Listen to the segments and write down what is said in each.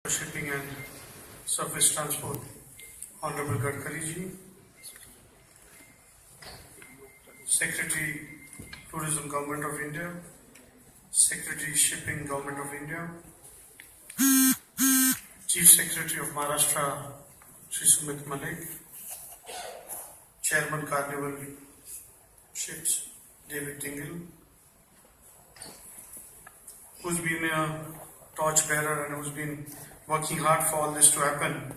Shipping and Surface Transport, Honorable Gadkari ji, Secretary Tourism Government of India, Secretary Shipping Government of India, Chief Secretary of Maharashtra, Shri Sumit Malik, Chairman Carnival Ships, David Dingle, who's been a torchbearer and who's been working hard for all this to happen,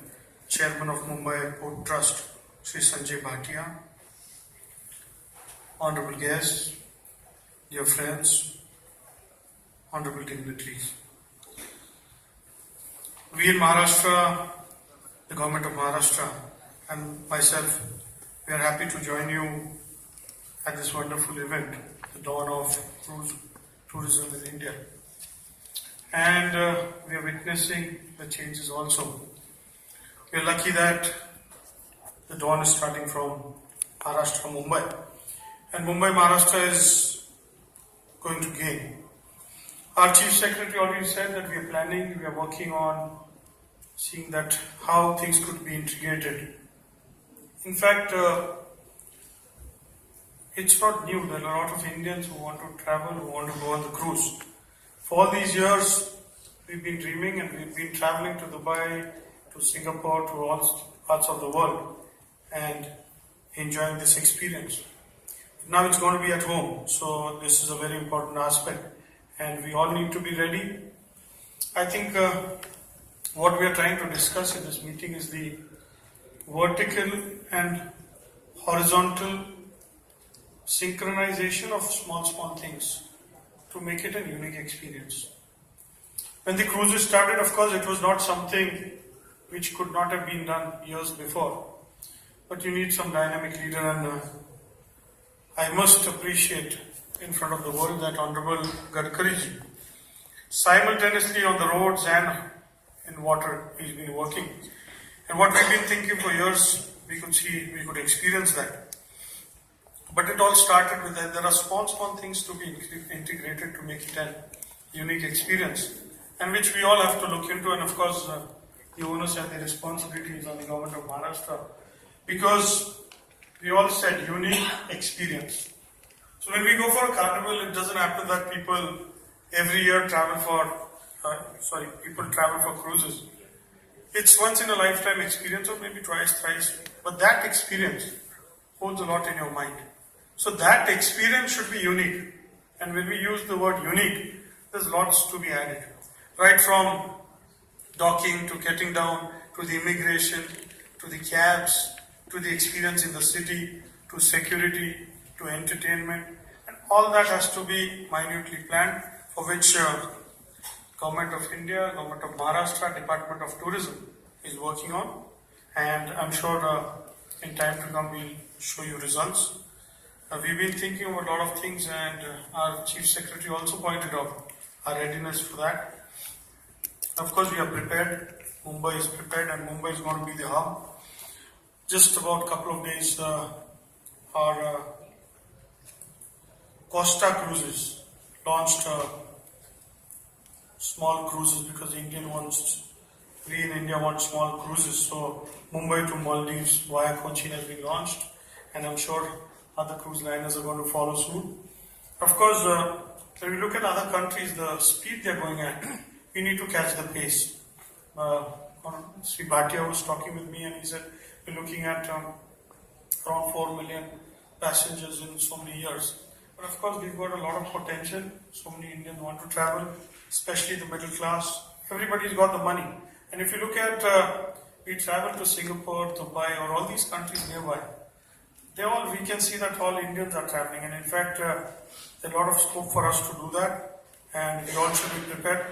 Chairman of Mumbai Port Trust, Shri Sanjay Bhatia, Honorable guests, dear friends, Honorable dignitaries. We in Maharashtra, the Government of Maharashtra and myself, we are happy to join you at this wonderful event, the dawn of cruise tourism in India. And we are witnessing the changes also. We are lucky that the dawn is starting from Maharashtra, Mumbai. And Mumbai, Maharashtra is going to gain. Our Chief Secretary already said that we are planning, we are working on seeing that how things could be integrated. In fact, it's not new. There are a lot of Indians who want to travel, who want to go on the cruise. For all these years, we've been dreaming and we've been traveling to Dubai, to Singapore, to all parts of the world and enjoying this experience. Now it's going to be at home, so this is a very important aspect and we all need to be ready. I think what we are trying to discuss in this meeting is the vertical and horizontal synchronization of small things to make it a unique experience. When the cruises started, of course, it was not something which could not have been done years before. But you need some dynamic leader, and I must appreciate in front of the world that Honorable Gadkari ji, simultaneously on the roads and in water, he's been working. And what we've been thinking for years, we could experience that. But it all started with that there are small things to be integrated to make it a unique experience, and which we all have to look into. And of course, the owners and the responsibility is on the government of Maharashtra, because we all said unique experience. So when we go for a carnival, it doesn't happen that people every year travel for cruises. It's once in a lifetime experience, or maybe twice, thrice. But that experience holds a lot in your mind. So that experience should be unique. And when we use the word unique, there's lots to be added. Right from docking to getting down, to the immigration, to the cabs, to the experience in the city, to security, to entertainment. And all that has to be minutely planned, for which Government of India, Government of Maharashtra, Department of Tourism is working on. And I'm sure in time to come we'll show you results. We've been thinking about a lot of things, and our Chief Secretary also pointed out our readiness for that. Of course, we are prepared. Mumbai is prepared, and Mumbai is going to be the hub. Just about a couple of days, our Costa Cruises launched small cruises, because we in India want small cruises. So Mumbai to Maldives via Cochin has been launched, and I'm sure other cruise liners are going to follow suit. Of course, when we look at other countries, the speed they're going at, we need to catch the pace. Sri Bhatia was talking with me and he said, we're looking at around 4 million passengers in so many years. But of course, we've got a lot of potential. So many Indians want to travel, especially the middle class. Everybody's got the money. And if you look at, we travel to Singapore, Dubai, or all these countries nearby, we can see that all Indians are traveling, and in fact, there's a lot of scope for us to do that, and we all should be prepared.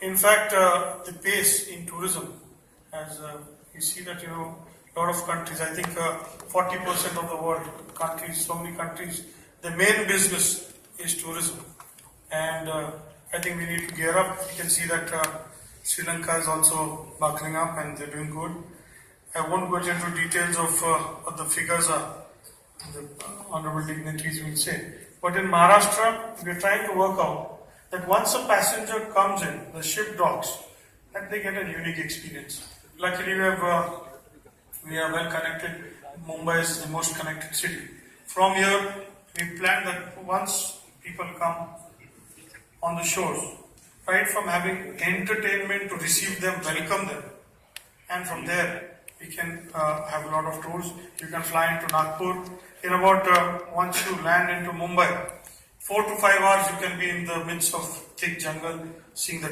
In fact, the pace in tourism, as you see that, a lot of countries, I think 40% of the world countries, so many countries, the main business is tourism, and I think we need to gear up. You can see that Sri Lanka is also buckling up, and they're doing good. I won't go into details of what the figures are. The honorable dignitaries will say. But in Maharashtra, we are trying to work out that once a passenger comes in, the ship docks, and they get a unique experience. Luckily, we are well connected. Mumbai is the most connected city. From here, we plan that once people come on the shores, right from having entertainment to receive them, welcome them, and from there we can have a lot of tours. You can fly into Nagpur. In about once you land into Mumbai, 4 to 5 hours you can be in the midst of thick jungle, seeing the